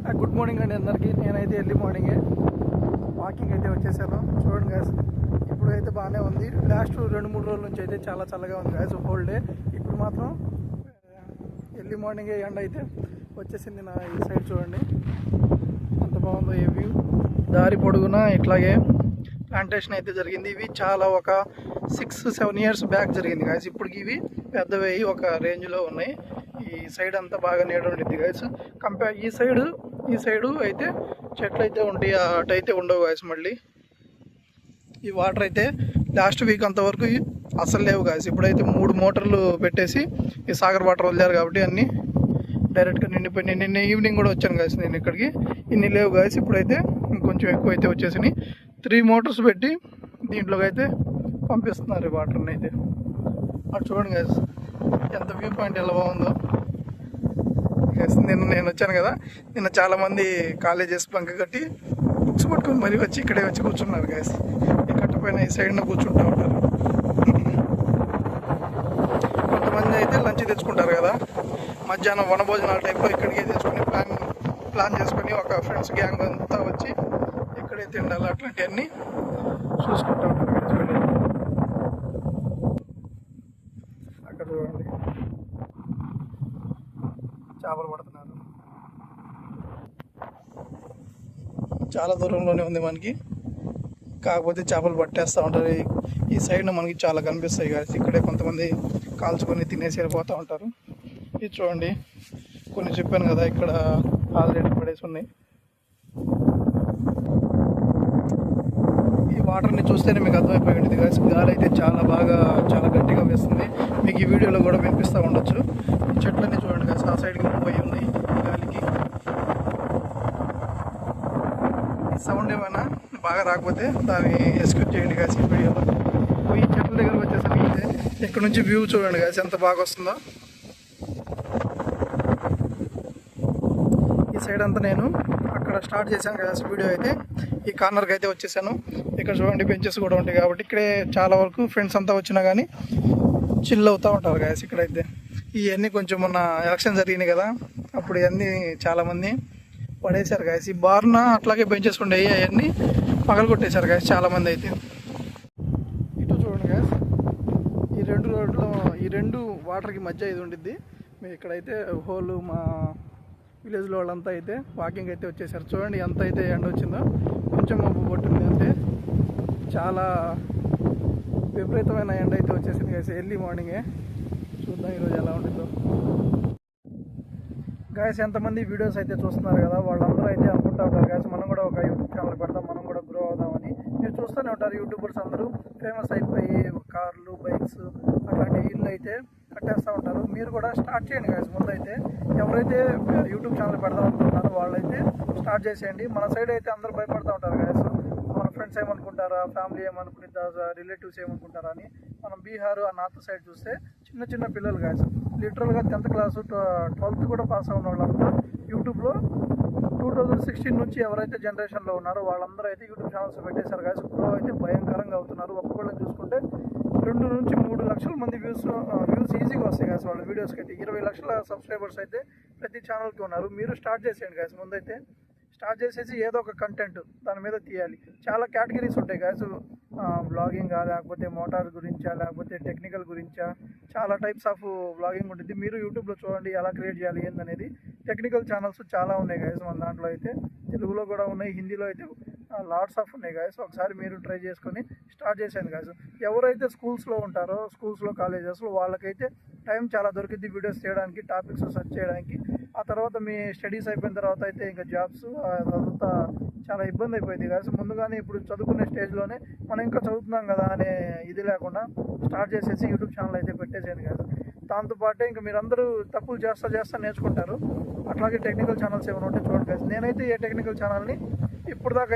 Good morning అండి అందరికీ. నేనైతే ఎర్లీ మార్నింగే వాకింగ్ అయితే వచ్చేసాను. చూడండి గాయస్, ఇప్పుడు అయితే బాగానే ఉంది. లాస్ట్ 2-3 రోజుల నుంచి అయితే చాలా చల్లగా ఉంది గాయస్, హోల్ డే. ఇప్పుడు మాత్రం ఎర్లీ మార్నింగే ఎండ అయితే వచ్చేసింది. నా ఈ సైడ్ చూడండి ఎంత బాగుందో ఈ వ్యూ. దారి పొడుగున ఇట్లాగే ప్లాంటేషన్ అయితే జరిగింది. ఇవి చాలా ఒక 6-7 ఇయర్స్ బ్యాక్ జరిగింది గాయస్. ఇప్పటికి ఇవి పెద్దవి ఒక రేంజ్లో ఉన్నాయి. ఈ సైడ్ అంతా బాగా నీడ ఉండిద్ది గాయస్. ఈ సైడు అయితే చెట్లు అయితే ఉంటాయి, అటు అయితే ఉండవు గాయస్. మళ్ళీ ఈ వాటర్ అయితే లాస్ట్ వీక్ అంతవరకు అసలు లేవు గాయస్. ఇప్పుడైతే 3 మోటార్లు పెట్టేసి ఈ సాగర్ వాటర్ వదిలేరు కాబట్టి అన్నీ డైరెక్ట్గా నిండిపోయి నిన్న ఈవినింగ్ కూడా వచ్చాను గాయస్ నేను ఇక్కడికి. ఇన్ని లేవు గాయస్. ఇప్పుడైతే ఇంకొంచెం ఎక్కువ అయితే వచ్చేసినాయి. 3 మోటార్స్ పెట్టి దీంట్లోకి అయితే పంపిస్తున్నారు ఈ వాటర్ని అయితే. అటు చూడండి గాయస్ ఎంత వ్యూ పాయింట్ ఎలా బాగుందో. నేను వచ్చాను కదా, నిన్న చాలామంది కాలేజెస్ బంక్ కట్టి బుక్స్ పట్టుకొని మరీ వచ్చి ఇక్కడే వచ్చి కూర్చున్నారు గాయస్. ఈ కట్టపైన ఈ సైడ్న కూర్చుంటూ ఉంటారు. కొంతమంది అయితే లంచ్ తెచ్చుకుంటారు కదా, మధ్యాహ్నం వనభోజనాల టైప్లో ఇక్కడికే తెచ్చుకొని ప్లాన్ చేసుకొని ఒక ఫ్రెండ్స్ గ్యాంగ్ అంతా వచ్చి ఇక్కడే తిండాలి. అట్లాంటివన్నీ చూసుకుంటూ ఉంటారు కదా. చూడండి అక్కడ చూడండి చేపలు పడుతున్నారు. చాలా దూరంలోనే ఉంది మనకి, కాకపోతే చేపలు పట్టేస్తూ ఉంటారు. ఈ సైడ్న మనకి చాలా కనిపిస్తాయి కదా. ఇక్కడే కొంతమంది కాల్చుకొని తినేసి వెళ్ళిపోతూ ఉంటారు. ఇది చూడండి, కొన్ని చెప్పాను కదా ఇక్కడ ఆల్రెడీ పడేసి ఉన్నాయి. ఈ వాటర్ని చూస్తేనే మీకు అర్థమైపోయి ఉంటుంది కదా, గాలి అయితే చాలా గట్టిగా వేస్తుంది. మీకు ఈ వీడియోలో కూడా వినిపిస్తూ ఉండొచ్చు. చెట్లన్నీ చూడండి కదా, ఆ సైడ్కి పోయి ఉన్నాయి గాలికి. సౌండ్ ఏమైనా బాగా రాకపోతే దాన్ని ఎక్స్క్యూజ్ చేయండి కాసి ఈ వీడియోలో. ఈ చెట్ల దగ్గరకు వచ్చేసరికి అయితే ఇక్కడ నుంచి వ్యూ చూడండి కాసి ఎంత బాగా వస్తుందో. ఈ సైడ్ అంతా నేను అక్కడ స్టార్ట్ చేశాను కదా వీడియో అయితే. ఈ కార్నర్కి అయితే వచ్చేసాను. ఇక్కడ చూడండి బెంచెస్ కూడా ఉంటాయి కాబట్టి ఇక్కడే చాలా వరకు ఫ్రెండ్స్ అంతా వచ్చినా కానీ చిల్ అవుతూ ఉంటారు గాయస్ ఇక్కడైతే. ఇవన్నీ కొంచెం మొన్న ఎలక్షన్ జరిగినాయి కదా, అప్పుడు ఇవన్నీ చాలామంది పడేశారు గాయస్. ఈ బార్న అట్లాగే బెంచెస్ ఉండేవి, అవన్నీ పగలు కొట్టేశారు గాయస్ చాలామంది అయితే. ఇటు చూడండి గాయస్, ఈ రెండు వాటర్కి మధ్య ఇది ఉండిద్ది. మేము ఇక్కడైతే హోల్ మా విలేజ్లో వాళ్ళంతా అయితే వాకింగ్ అయితే వచ్చేసారు. చూడండి ఎంత అయితే ఎండ వచ్చిందో, కొంచెం మబ్బు పట్టింది అంతే. చాలా విపరీతమైన ఎండ అయితే వచ్చేసింది గాయస్ ఎర్లీ మార్నింగే. చూద్దాం ఈరోజు ఎలా ఉంటుందో. గాయస్ ఎంతమంది వీడియోస్ అయితే చూస్తున్నారు కదా, వాళ్ళందరూ అయితే అనుకుంటూ ఉంటారు గాయస్ మనం కూడా ఒక యూట్యూబ్ ఛానల్ పెడతాం, మనం కూడా గ్రో అవుదామని. మీరు చూస్తూనే ఉంటారు యూట్యూబర్స్ అందరూ ఫేమస్ అయిపోయి కార్లు, బైక్స్ అట్లాంటి ఇల్లు అయితే కట్టేస్తూ ఉంటారు. మీరు కూడా స్టార్ట్ చేయండి గాయస్. ముందైతే ఎవరైతే యూట్యూబ్ ఛానల్ పెడదాం అనుకుంటున్నారో వాళ్ళైతే స్టార్ట్ చేసేయండి. మన సైడ్ అయితే అందరూ భయపడుతూ ఉంటారు గాయస్, మన ఫ్రెండ్స్ ఏమనుకుంటారా, ఫ్యామిలీ ఏమనుకుంటారా, రిలేటివ్స్ ఏమనుకుంటారా అని. మనం బీహార్ ఆ నార్త్ సైడ్ చూస్తే చిన్న పిల్లలు గాయస్, లిటరల్గా 10th క్లాసు 12th కూడా పాస్ అయిన వాళ్ళంతా యూట్యూబ్లో 2016 నుంచి ఎవరైతే జనరేషన్లో ఉన్నారో వాళ్ళందరూ అయితే యూట్యూబ్ ఛానల్స్ పెట్టేశారు గాయస్. గ్రో అయితే భయంకరంగా అవుతున్నారు. ఒక్కొక్కళ్ళని చూసుకుంటే 2-3 లక్షల మంది వ్యూస్ ఈజీగా వస్తాయి గాయస్ వాళ్ళ వీడియోస్కి అయితే. 20 లక్షల సబ్స్క్రైబర్స్ అయితే ప్రతి ఛానల్కి ఉన్నారు. మీరు స్టార్ట్ చేసేయండి గాయస్. ముందైతే స్టార్ట్ చేసేసి ఏదో ఒక కంటెంట్ దాని మీద తీయాలి. చాలా కేటగిరీస్ ఉంటాయి గాయస్, వ్లాగింగా, లేకపోతే మోటార్ గురించా, లేకపోతే టెక్నికల్ గురించా, చాలా టైప్స్ ఆఫ్ వ్లాగింగ్ ఉంటుంది. మీరు యూట్యూబ్లో చూడండి ఎలా క్రియేట్ చేయాలి ఏందనేది. టెక్నికల్ ఛానల్స్ చాలా ఉన్నాయి గాయస్ మన దాంట్లో అయితే. తెలుగులో కూడా ఉన్నాయి, హిందీలో అయితే లాట్స్ ఆఫ్ ఉన్నాయి గాయస్. ఒకసారి మీరు ట్రై చేసుకొని స్టార్ట్ చేశాను గాయస్. ఎవరైతే స్కూల్స్లో ఉంటారో, స్కూల్స్లో కాలేజెస్లో వాళ్ళకైతే టైం చాలా దొరికింది వీడియోస్ చేయడానికి, టాపిక్స్ సెర్చ్ చేయడానికి. ఆ తర్వాత మీ స్టడీస్ అయిపోయిన తర్వాత అయితే ఇంకా జాబ్స్ అదంతా చాలా ఇబ్బంది అయిపోయింది గాయస్. ముందుగానే ఇప్పుడు చదువుకునే స్టేజ్లోనే మనం ఇంకా చదువుతున్నాం కదా అనే ఇది లేకుండా స్టార్ట్ చేసేసి యూట్యూబ్ ఛానల్ అయితే పెట్టేసాను గాయస్. దాంతోపాటే ఇంకా మీరందరూ తప్పులు చేస్తా నేర్చుకుంటారు. అట్లాగే టెక్నికల్ ఛానల్స్ ఏమైనా ఉంటే చూడండి గాయస్. నేనైతే ఏ టెక్నికల్ ఛానల్ని ఇప్పుడు దాకా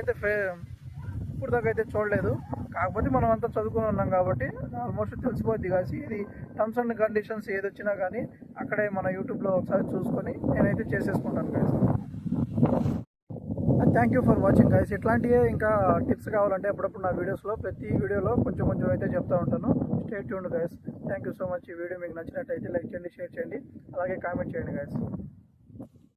అయితే చూడలేదు. కాకపోతే మనం అంతా చదువుకుని ఉన్నాం కాబట్టి ఆల్మోస్ట్ తెలిసిపోద్ది కాసి. ఇది టర్మ్స్ అండ్ కండిషన్స్ ఏది వచ్చినా కానీ అక్కడే మన యూట్యూబ్లో ఒకసారి చూసుకొని నేనైతే చేసేసుకుంటాను guys. Thank you for watching guys. ఇట్లాంటివే ఇంకా టిప్స్ కావాలంటే అప్పుడప్పుడు నా వీడియోస్లో ప్రతి వీడియోలో కొంచెం అయితే చెప్తూ ఉంటాను. Stay tuned guys. Thank you so much. ఈ వీడియో మీకు నచ్చినట్టయితే లైక్ చేయండి, షేర్ చేయండి, అలాగే కామెంట్ చేయండి గాయస్.